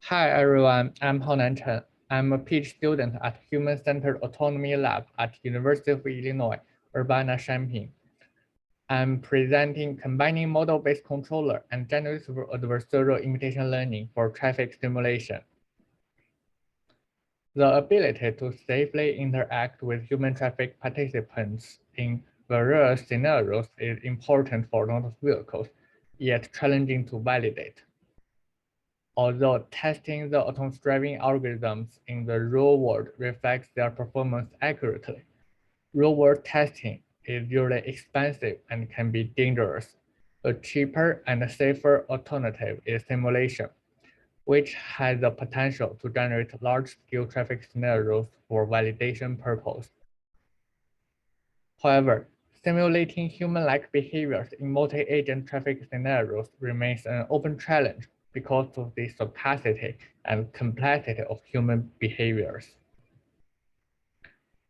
Hi everyone, I'm Haonan Chen. I'm a PhD student at Human-Centered Autonomy Lab at University of Illinois, Urbana-Champaign. I'm presenting combining model-based controller and generative adversarial imitation learning for traffic simulation. The ability to safely interact with human traffic participants in various scenarios is important for autonomous vehicles, yet challenging to validate. Although testing the autonomous driving algorithms in the real world reflects their performance accurately, real-world testing is usually expensive and can be dangerous. A cheaper and safer alternative is simulation, which has the potential to generate large-scale traffic scenarios for validation purposes. However, simulating human-like behaviors in multi-agent traffic scenarios remains an open challenge because of the stochasticity and complexity of human behaviors.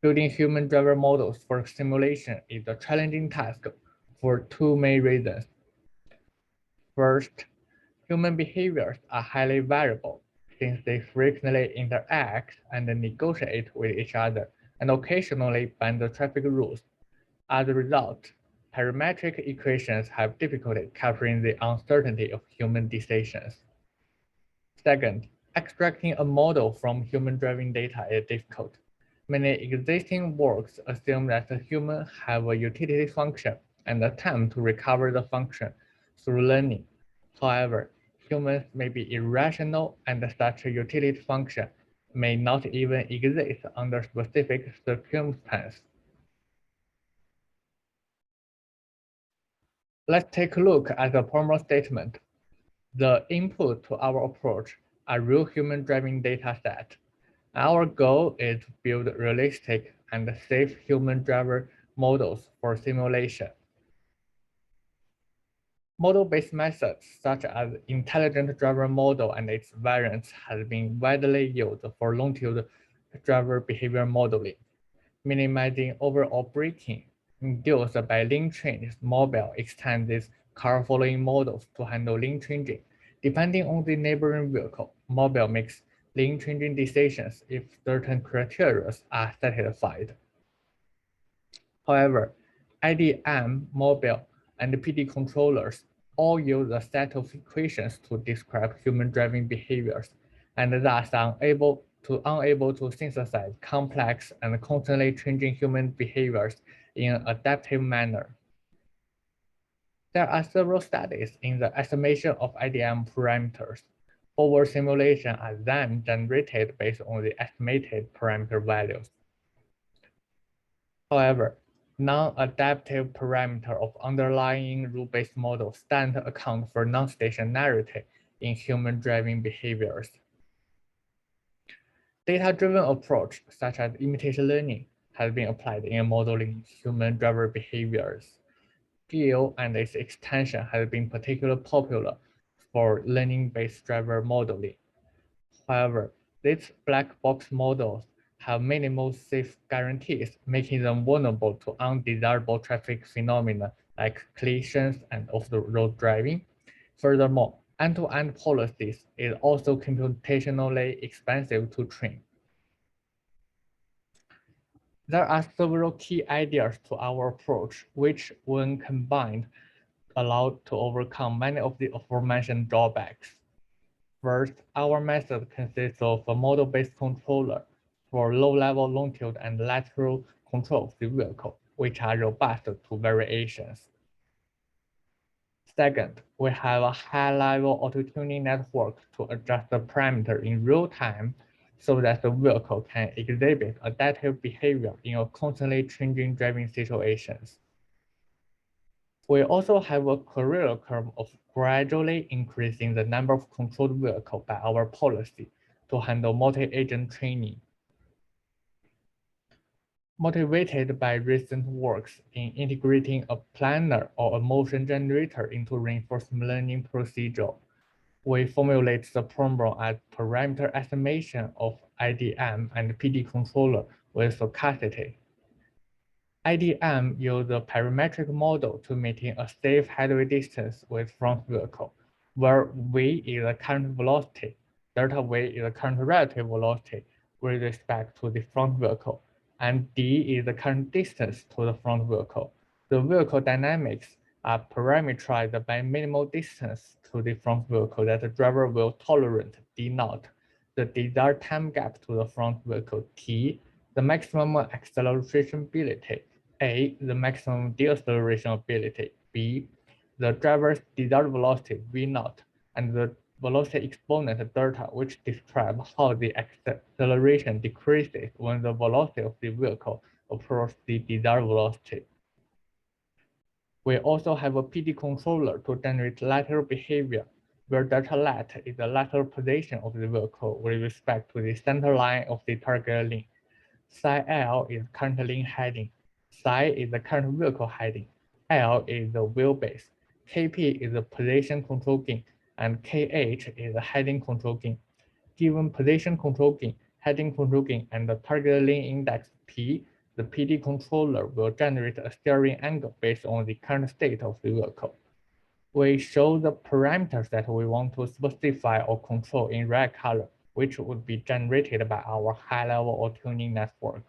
Building human driver models for simulation is a challenging task for two main reasons. First, human behaviors are highly variable since they frequently interact and negotiate with each other and occasionally bend the traffic rules. As a result, parametric equations have difficulty capturing the uncertainty of human decisions. Second, extracting a model from human driving data is difficult. Many existing works assume that the humans have a utility function and attempt to recover the function through learning. However, humans may be irrational and such a utility function may not even exist under specific circumstances. Let's take a look at the formal statement. The input to our approach are real human driving data set. Our goal is to build realistic and safe human driver models for simulation. Model-based methods such as intelligent driver model and its variants have been widely used for longitudinal driver behavior modeling, minimizing overall braking induced by lane change. Mobile extends these car following models to handle lane changing. Depending on the neighboring vehicle, mobile makes lane changing decisions if certain criteria are satisfied. However, IDM, mobile, and PD controllers all use a set of equations to describe human driving behaviors, and thus unable to synthesize complex and constantly changing human behaviors in an adaptive manner. There are several studies in the estimation of IDM parameters. Forward simulations are then generated based on the estimated parameter values. However, non-adaptive parameter of underlying rule-based models stand to account for non-stationarity in human driving behaviors. Data-driven approach, such as imitation learning, has been applied in modeling human driver behaviors. GEO and its extension has been particularly popular for learning-based driver modeling. However, these black box models have minimal safe guarantees, making them vulnerable to undesirable traffic phenomena like collisions and off-the-road driving. Furthermore, end-to-end policies is also computationally expensive to train. There are several key ideas to our approach, which, when combined, allow to overcome many of the aforementioned drawbacks. First, our method consists of a model-based controller for low-level longitude and lateral control of the vehicle, which are robust to variations. Second, we have a high-level auto-tuning network to adjust the parameter in real time so that the vehicle can exhibit adaptive behavior in a constantly changing driving situations. We also have a career curve of gradually increasing the number of controlled vehicles by our policy to handle multi-agent training. Motivated by recent works in integrating a planner or a motion generator into reinforcement learning procedure, we formulate the problem as parameter estimation of IDM and PD controller with stochasticity. IDM uses a parametric model to maintain a safe headway distance with front vehicle, where V is the current velocity, delta V is the current relative velocity with respect to the front vehicle, and d is the current distance to the front vehicle. The vehicle dynamics are parameterized by minimal distance to the front vehicle that the driver will tolerate d naught, the desired time gap to the front vehicle t, the maximum acceleration ability, a, the maximum deceleration ability, b, the driver's desired velocity v naught, and the velocity exponent delta, which describe how the acceleration decreases when the velocity of the vehicle approaches the desired velocity. We also have a PD controller to generate lateral behavior, where delta lat is the lateral position of the vehicle with respect to the center line of the target lane. Psi L is current lane heading, psi is the current vehicle heading, L is the wheelbase, Kp is the position control gain, and Kh is the heading control gain. Given position control gain, heading control gain, and the target lane index P, the PD controller will generate a steering angle based on the current state of the vehicle. We show the parameters that we want to specify or control in red color, which would be generated by our high-level or tuning network.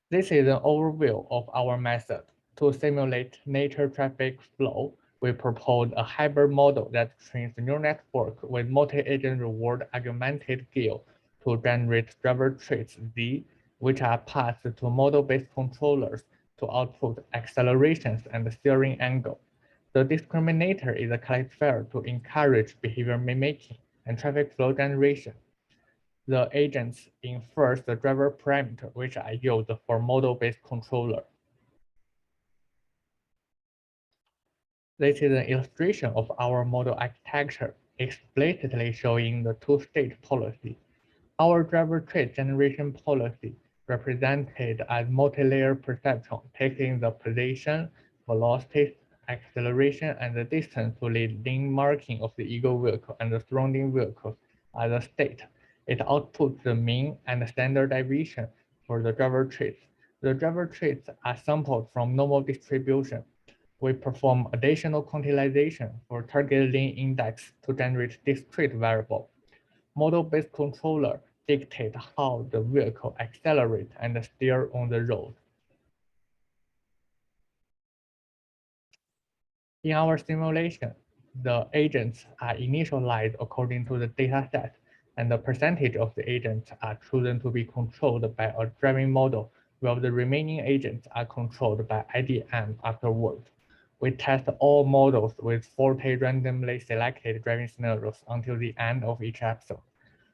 This is an overview of our method. To simulate nature traffic flow, we propose a hybrid model that trains the neural network with multi-agent reward augmented GIL to generate driver traits Z, which are passed to model-based controllers to output accelerations and steering angle. The discriminator is a classifier to encourage behavior mimicking and traffic flow generation. The agents infer the driver parameter, which are used for model-based controller. This is an illustration of our model architecture, explicitly showing the two-stage policy. Our driver trait generation policy represented as multi-layer perceptron, taking the position, velocity, acceleration, and the distance to the lane marking of the ego vehicle and the surrounding vehicles as a state. It outputs the mean and standard deviation for the driver traits. The driver traits are sampled from normal distribution. We perform additional quantization for target lane index to generate discrete variable. Model-based controller dictate how the vehicle accelerates and steer on the road. In our simulation, the agents are initialized according to the data set, and the percentage of the agents are chosen to be controlled by a driving model, while the remaining agents are controlled by IDM afterwards. We test all models with 40 randomly selected driving scenarios until the end of each episode.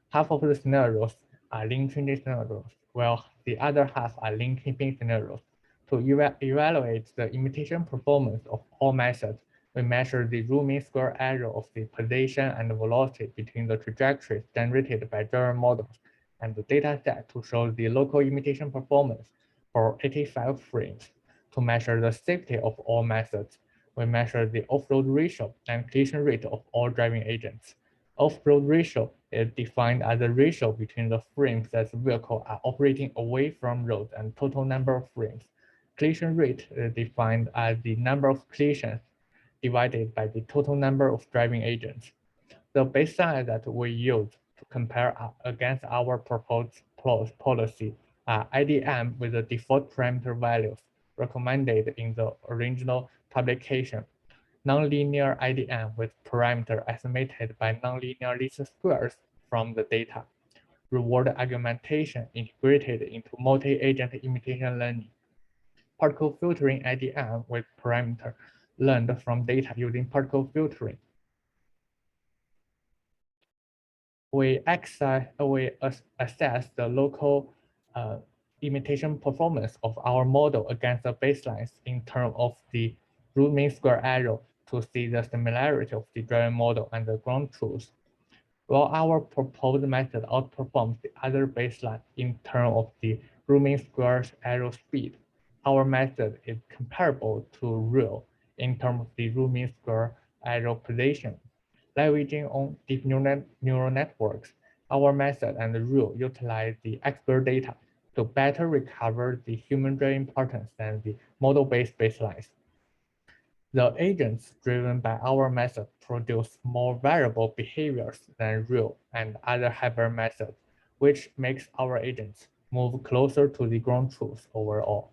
Half of the scenarios are lane changing scenarios, while the other half are lane keeping scenarios. To evaluate the imitation performance of all methods, we measure the root mean square error of the position and velocity between the trajectories generated by driver models and the data set to show the local imitation performance for 85 frames. To measure the safety of all methods, we measure the off-road ratio and collision rate of all driving agents. Off-road ratio is defined as the ratio between the frames that the vehicle are operating away from road and total number of frames. Collision rate is defined as the number of collisions divided by the total number of driving agents. The baseline that we use to compare against our proposed policy are IDM with the default parameter values recommended in the original publication, nonlinear IDM with parameter estimated by nonlinear least squares from the data, reward augmentation integrated into multi-agent imitation learning, particle filtering IDM with parameter learned from data using particle filtering. We assess the local imitation performance of our model against the baselines in terms of the root mean square error to see the similarity of the driving model and the ground truth. While our proposed method outperforms the other baseline in terms of the root mean square error speed, our method is comparable to real in terms of the root mean square error position. Leveraging on deep neural networks, our method and the rule utilize the expert data to better recover the human driving patterns than the model-based baselines. The agents driven by our method produce more variable behaviors than real and other hybrid methods, which makes our agents move closer to the ground truth overall.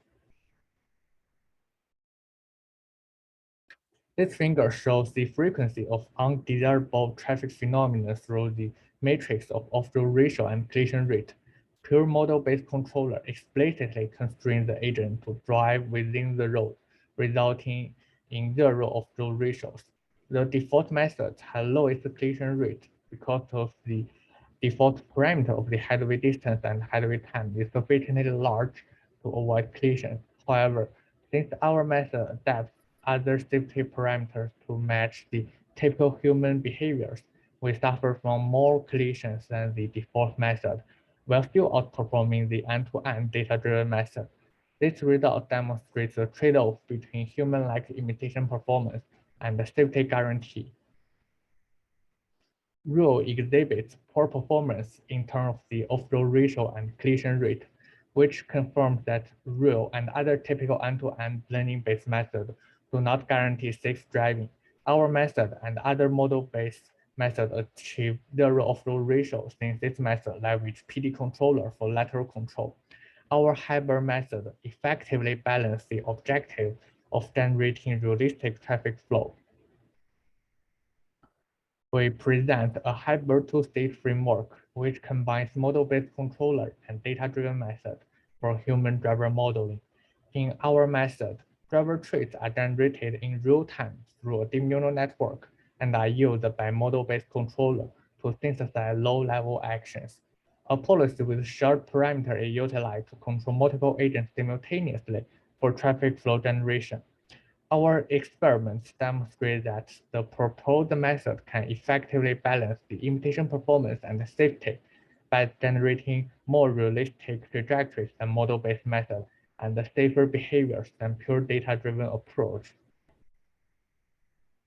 This figure shows the frequency of undesirable traffic phenomena through the matrix of offload ratio and collision rate. Pure model-based controller explicitly constrains the agent to drive within the road, resulting in zero offload ratios. The default methods have lowest collision rate because of the default parameter of the headway distance and headway time is sufficiently large to avoid collisions. However, since our method adapts other safety parameters to match the typical human behaviors, we suffer from more collisions than the default method, while still outperforming the end-to-end data-driven method. This result demonstrates the trade-off between human-like imitation performance and the safety guarantee. Rule exhibits poor performance in terms of the offload ratio and collision rate, which confirms that real and other typical end-to-end learning-based methods do not guarantee safe driving. Our method and other model-based methods achieve zero offload ratio since this method leverages PD controller for lateral control. Our hybrid method effectively balances the objective of generating realistic traffic flow. We present a hybrid two-stage framework which combines model-based controller and data-driven method for human driver modeling. In our method, driver traits are generated in real time through a deep neural network and are used by model-based controller to synthesize low-level actions. A policy with shared parameter is utilized to control multiple agents simultaneously for traffic flow generation. Our experiments demonstrate that the proposed method can effectively balance the imitation performance and safety by generating more realistic trajectories than model-based methods and safer behaviors than pure data-driven approach.